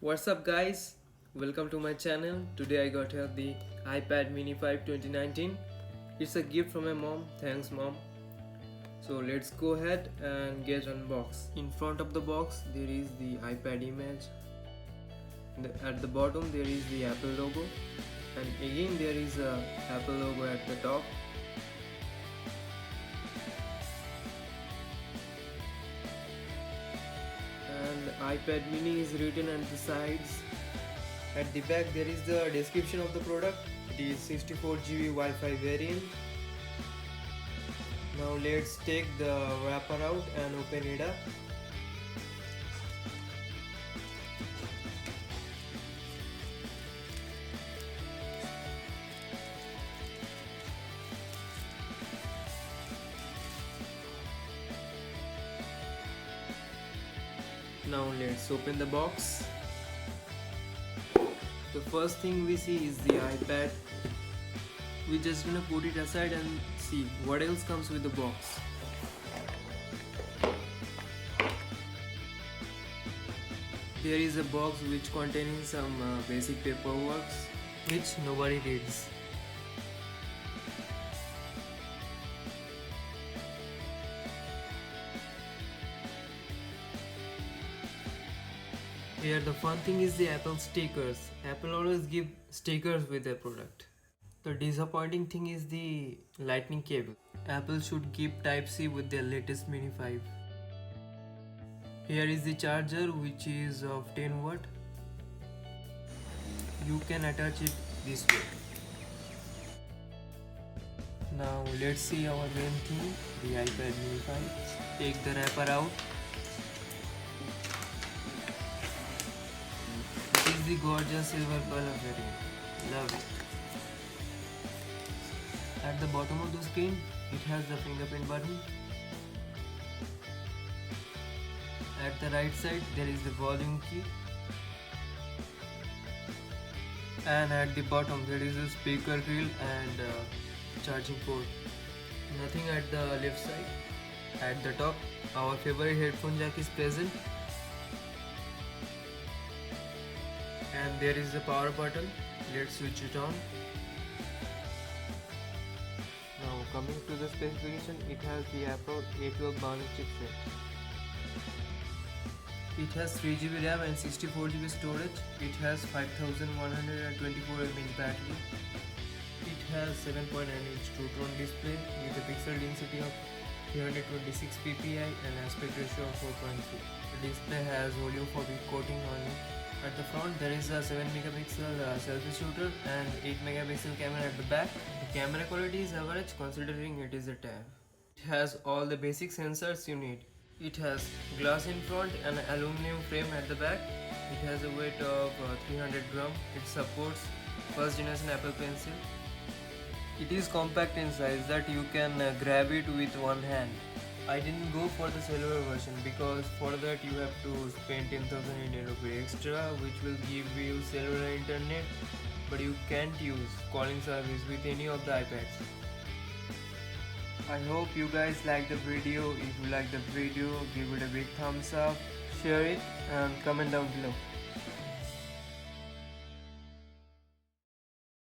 What's up guys, welcome to my channel. Today I got here the iPad mini 5 2019. It's a gift from my mom. Thanks mom. So let's go ahead and get unboxed. In front of the box there is the iPad image. At the bottom there is the Apple logo, and again there is a Apple logo at the top. And iPad mini is written at the sides. At the back there is the description of the product. It is 64GB Wi-Fi variant. Now let's take the wrapper out and open it up. Now let's open the box. The first thing we see is the iPad. We're just gonna put it aside and see what else comes with the box. There is a box which contains some basic paperwork which nobody reads. Here the fun thing is the Apple stickers. Apple always give stickers with their product. The disappointing thing is the lightning cable. Apple should keep Type-C with their latest Mini 5. Here is the charger which is of 10 watt. You can attach it this way. Now let's see our main thing, the iPad Mini 5. Take the wrapper out. This is the gorgeous silver color variant. Love it. At the bottom of the screen, it has the fingerprint button. At the right side, there is the volume key. And at the bottom, there is a speaker grill and charging port. Nothing at the left side. At the top, our favorite headphone jack is present. And there is the power button. Let's switch it on. Now coming to the specification, it has the Apple A12 Bionic chipset. It has 3GB RAM and 64GB storage. It has 5124 mAh battery. It has 7.9-inch True-Tone display with a pixel density of 326 ppi and aspect ratio of 4.3. The display has oleophobic coating on it. At the front there is a 7MP selfie shooter and 8MP camera at the back. The camera quality is average considering it is a tab. It has all the basic sensors you need. It has glass in front and an aluminum frame at the back. It has a weight of 300 grams. It supports first generation Apple Pencil. It is compact in size that you can grab it with one hand. I didn't go for the silver version because for that you have to spend 10,000 Indian rupee extra, which will give you cellular internet, but you can't use calling service with any of the iPads. I hope you guys like the video. If you like the video, give it a big thumbs up, share it and comment down below.